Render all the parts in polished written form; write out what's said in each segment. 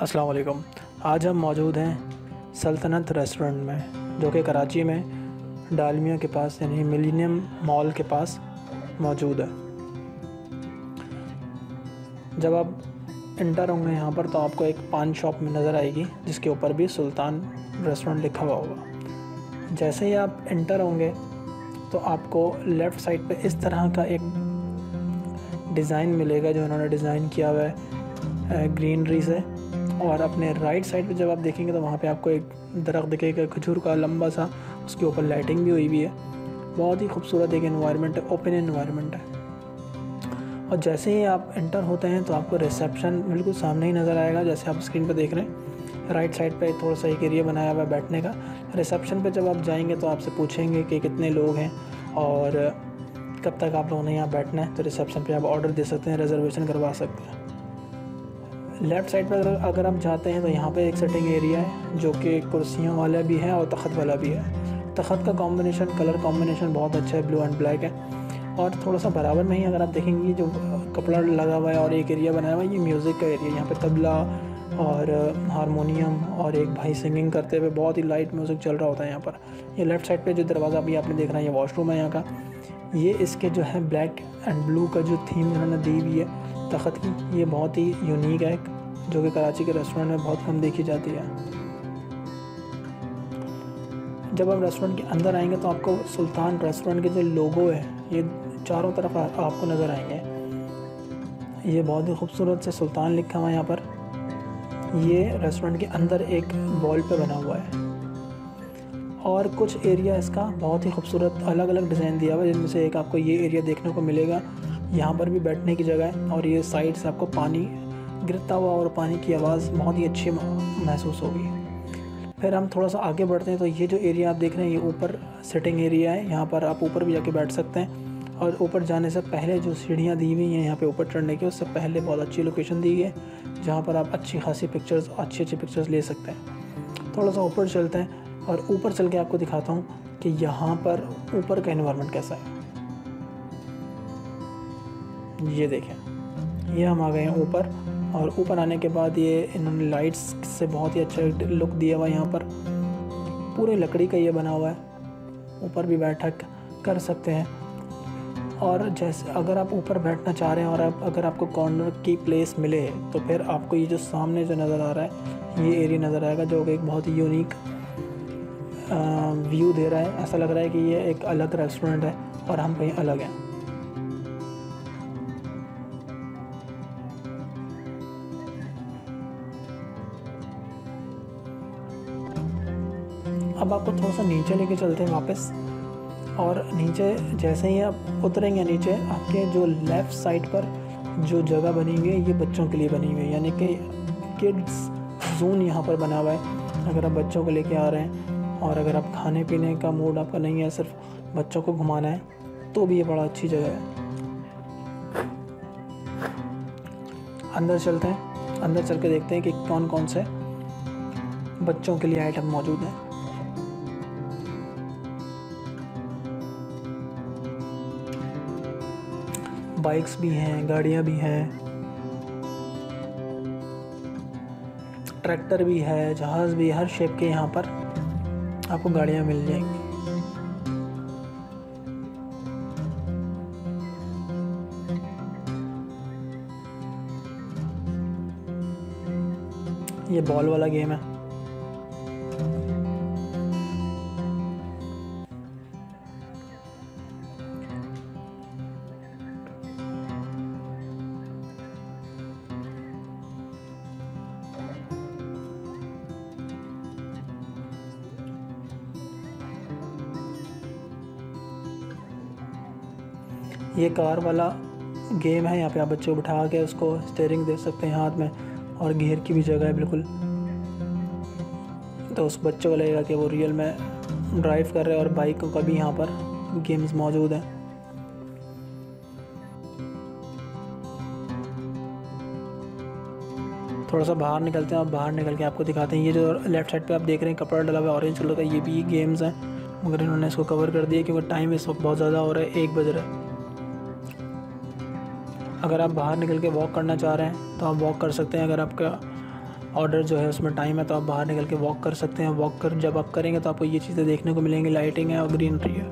अस्सलाम वालेकुम। आज हम मौजूद हैं सल्तनत रेस्टोरेंट में, जो कि कराची में डालमिया के पास यानी मिलेनियम मॉल के पास मौजूद है। जब आप इंटर होंगे यहाँ पर तो आपको एक पान शॉप में नज़र आएगी जिसके ऊपर भी सुल्तान रेस्टोरेंट लिखा हुआ होगा। जैसे ही आप इंटर होंगे तो आपको लेफ़्ट साइड पे इस तरह का एक डिज़ाइन मिलेगा जो उन्होंने डिज़ाइन किया हुआ है ग्रीनरी से। और अपने राइट साइड पे जब आप देखेंगे तो वहाँ पे आपको एक दरख्त दिखेगा खजूर का लंबा सा, उसके ऊपर लाइटिंग भी हुई है। बहुत ही खूबसूरत एक एनवायरनमेंट है, ओपन एनवायरनमेंट है। और जैसे ही आप एंटर होते हैं तो आपको रिसेप्शन बिल्कुल सामने ही नज़र आएगा, जैसे आप स्क्रीन पर देख रहे हैं। राइट साइड पे थोड़ा सा एक एरिया बनाया हुआ है बैठने का। रिसेप्शन पे जब आप जाएंगे तो आपसे पूछेंगे कि कितने लोग हैं और कब तक आप लोगों ने यहाँ बैठना है। तो रिसेप्शन पे आप ऑर्डर दे सकते हैं, रिजर्वेशन करवा सकते हैं। लेफ़्ट साइड पर अगर आप जाते हैं तो यहाँ पे एक सिटिंग एरिया है जो कि कुर्सियों वाला भी है और तख़्त वाला भी है। तख़्त का कॉम्बिनेशन, कलर कॉम्बिनेशन बहुत अच्छा है, ब्लू एंड ब्लैक है। और थोड़ा सा बराबर में ही अगर आप देखेंगे जो कपड़ा लगा हुआ है और एक एरिया बनाया हुआ है, ये म्यूज़िक का एरिया। यहाँ पे तबला और हारमोनियम और एक भाई सिंगिंग करते हुए बहुत ही लाइट म्यूज़िक चल रहा होता है यहाँ पर। ये लेफ़्ट साइड पे जो दरवाज़ा अभी आपने देख रहा है, ये वॉशरूम है यहाँ का। ये इसके जो है ब्लैक एंड ब्लू का जो थीम इन्होंने दी हुई है तख़्त की, ये बहुत ही यूनिक है, जो कि कराची के रेस्टोरेंट में बहुत कम देखी जाती है। जब आप रेस्टोरेंट के अंदर आएंगे तो आपको सुल्तान रेस्टोरेंट के जो लोगो है ये चारों तरफ आपको नज़र आएंगे। ये बहुत ही खूबसूरत से सुल्तान लिखा हुआ है यहाँ पर। ये रेस्टोरेंट के अंदर एक वॉल पे बना हुआ है और कुछ एरिया इसका बहुत ही खूबसूरत अलग अलग डिज़ाइन दिया हुआ है, जिनमें से एक आपको ये एरिया देखने को मिलेगा। यहाँ पर भी बैठने की जगह है और ये साइड से आपको पानी गिरता हुआ और पानी की आवाज़ बहुत ही अच्छी महसूस होगी। फिर हम थोड़ा सा आगे बढ़ते हैं तो ये जो एरिया आप देख रहे हैं ये ऊपर सिटिंग एरिया है। यहाँ पर आप ऊपर भी जाके बैठ सकते हैं। और ऊपर जाने से पहले जो सीढ़ियाँ दी हुई हैं यहाँ पे ऊपर चढ़ने की, उससे पहले बहुत अच्छी लोकेशन दी गई है जहाँ पर आप अच्छी खासी पिक्चर्स, अच्छी पिक्चर्स ले सकते हैं। थोड़ा सा ऊपर चलते हैं और ऊपर चल के आपको दिखाता हूँ कि यहाँ पर ऊपर का एनवायरनमेंट कैसा है। ये देखें, ये हम आ गए हैं ऊपर। और ऊपर आने के बाद ये इन्होंने लाइट्स से बहुत ही अच्छा लुक दिया हुआ है। यहाँ पर पूरे लकड़ी का ये बना हुआ है, ऊपर भी बैठक कर सकते हैं। और जैसे अगर आप ऊपर बैठना चाह रहे हैं और अगर आपको कॉर्नर की प्लेस मिले तो फिर आपको ये जो सामने जो नज़र आ रहा है ये एरिया नज़र आएगा, जो कि एक बहुत ही यूनिक व्यू दे रहा है। ऐसा लग रहा है कि ये एक अलग रेस्टोरेंट है और हम कहीं अलग हैं। अब आपको थोड़ा सा नीचे लेके चलते हैं वापस। और नीचे जैसे ही आप उतरेंगे नीचे, आपके जो लेफ़्ट साइड पर जो जगह बनी हुई है ये बच्चों के लिए बनी हुई है, यानी कि किड्स जोन यहाँ पर बना हुआ है। अगर आप बच्चों को लेके आ रहे हैं और अगर आप खाने पीने का मूड आपका नहीं है, सिर्फ बच्चों को घुमाना है, तो भी ये बड़ा अच्छी जगह है। अंदर चलते हैं, अंदर चल के देखते हैं कि कौन कौन से बच्चों के लिए आइटम मौजूद हैं। बाइक्स भी हैं, गाड़ियाँ भी हैं, ट्रैक्टर भी है, जहाज़ भी, हर शेप के यहाँ पर आपको गाड़ियाँ मिल जाएंगी। ये बॉल वाला गेम है। ये कार वाला गेम है। यहाँ पे आप बच्चे को बिठा के उसको स्टीयरिंग दे सकते हैं हाथ में, और गियर की भी जगह है बिल्कुल। तो उस बच्चे को लगेगा कि वो रियल में ड्राइव कर रहे हैं। और बाइकों का भी यहाँ पर गेम्स मौजूद हैं। थोड़ा सा बाहर निकलते हैं और बाहर निकल के आपको दिखाते हैं। ये जो लेफ़्ट साइड पे आप देख रहे हैं कपड़ा डला हुआ है ऑरेंज कलर का, ये भी गेम्स हैं, मगर इन्होंने इसको कवर कर दिया क्योंकि टाइम इस वक्त बहुत ज़्यादा हो रहा है, 1 बज रहा है। अगर आप बाहर निकल के वॉक करना चाह रहे हैं तो आप वॉक कर सकते हैं। अगर आपका ऑर्डर जो है उसमें टाइम है तो आप बाहर निकल के वॉक कर सकते हैं। वॉक कर जब आप करेंगे तो आपको ये चीज़ें देखने को मिलेंगी, लाइटिंग है और ग्रीनरी है।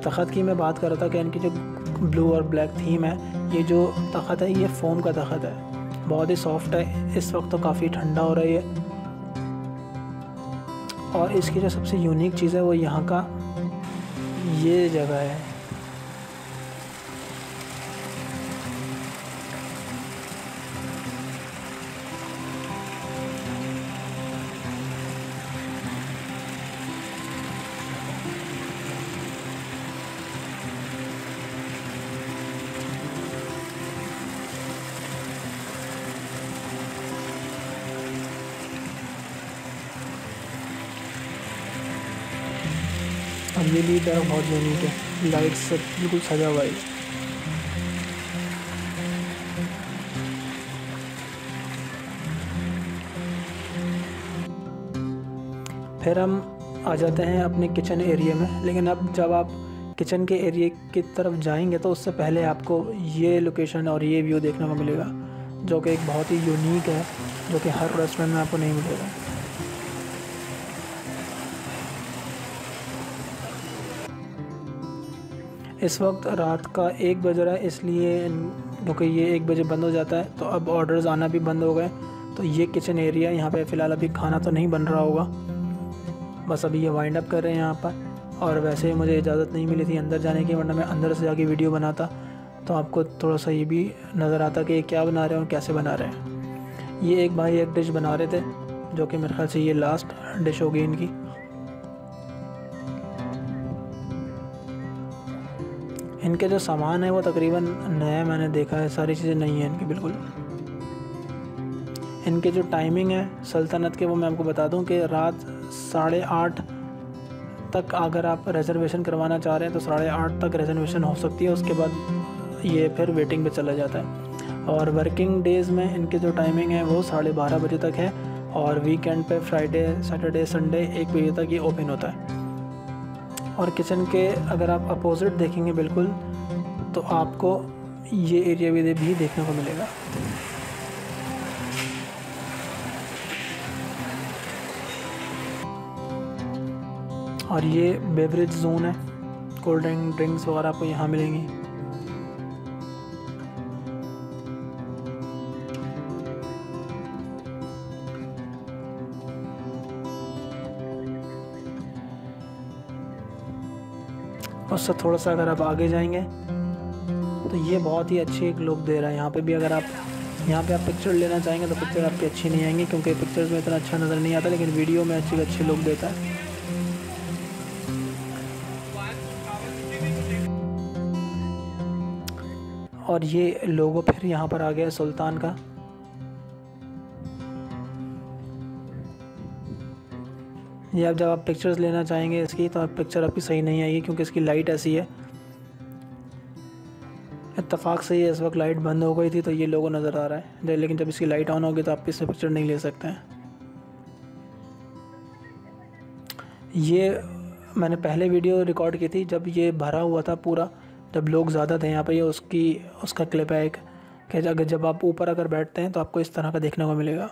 तख़त की मैं बात कर रहा था कि इनकी जो ब्लू और ब्लैक थीम है, ये जो तख़त है ये फ़ोम का तख़त है, बहुत ही सॉफ्ट है। इस वक्त तो काफ़ी ठंडा हो रही है। और इसकी जो सबसे यूनिक चीज़ है वो यहाँ का ये जगह है। और ये भी तरह बहुत यूनिक है, लाइट से बिल्कुल सजा हुआ है। फिर हम आ जाते हैं अपने किचन एरिया में। लेकिन अब जब आप किचन के एरिया की तरफ जाएंगे तो उससे पहले आपको ये लोकेशन और ये व्यू देखने को मिलेगा, जो कि एक बहुत ही यूनिक है, जो कि हर रेस्टोरेंट में आपको नहीं मिलेगा। इस वक्त रात का 1 बज रहा है, इसलिए क्योंकि ये 1 बजे बंद हो जाता है तो अब ऑर्डर्स आना भी बंद हो गए। तो ये किचन एरिया, यहाँ पे फ़िलहाल अभी खाना तो नहीं बन रहा होगा, बस अभी ये वाइंड अप कर रहे हैं यहाँ पर। और वैसे मुझे इजाज़त नहीं मिली थी अंदर जाने की, वरना मैं अंदर से जाके वीडियो बनाता तो आपको थोड़ा सा ये भी नज़र आता कि ये क्या बना रहे हैं और कैसे बना रहे हैं। ये एक भाई एक डिश बना रहे थे, जो कि मेरे ख्याल से ये लास्ट डिश होगी इनकी। इनके जो सामान है वो तकरीबन नया मैंने देखा है, सारी चीज़ें नई हैं इनकी बिल्कुल। इनके जो टाइमिंग है सल्तनत के, वो मैं आपको बता दूं कि रात 8:30 तक अगर आप रिज़र्वेशन करवाना चाह रहे हैं तो 8:30 तक रिज़र्वेशन हो सकती है। उसके बाद ये फिर वेटिंग पे चला जाता है। और वर्किंग डेज़ में इनके जो टाइमिंग है वो 12:30 बजे तक है, और वीकेंड पे फ्राइडे, सैटरडे, संडे 1 बजे तक ये ओपन होता है। और किचन के अगर आप अपोजिट देखेंगे बिल्कुल, तो आपको ये एरिया भी देखने को मिलेगा। और ये बेवरेज जोन है, कोल्ड ड्रिंक्स वगैरह आपको यहाँ मिलेंगी। उससे थोड़ा सा अगर आप आगे जाएंगे तो ये बहुत ही अच्छी एक लुक दे रहा है। यहाँ पे भी अगर आप पिक्चर लेना चाहेंगे तो पिक्चर आपकी अच्छी नहीं आएंगी, क्योंकि पिक्चर्स में इतना अच्छा नज़र नहीं आता, लेकिन वीडियो में अच्छी लुक देता है। और ये लोगो फिर यहाँ पर आ गया सुल्तान का। ये अब जब आप पिक्चर्स लेना चाहेंगे इसकी, तो आप पिक्चर आपकी सही नहीं आएगी, क्योंकि इसकी लाइट ऐसी है। इत्तेफाक से ये इस वक्त लाइट बंद हो गई थी तो ये लोगो नज़र आ रहा है, लेकिन जब इसकी लाइट ऑन होगी तो आप इससे पिक्चर नहीं ले सकते हैं। ये मैंने पहले वीडियो रिकॉर्ड की थी जब ये भरा हुआ था पूरा, जब लोग ज़्यादा थे यहाँ पे। ये उसका क्लिप है एक, कि अगर जब आप ऊपर अगर बैठते हैं तो आपको इस तरह का देखने को मिलेगा।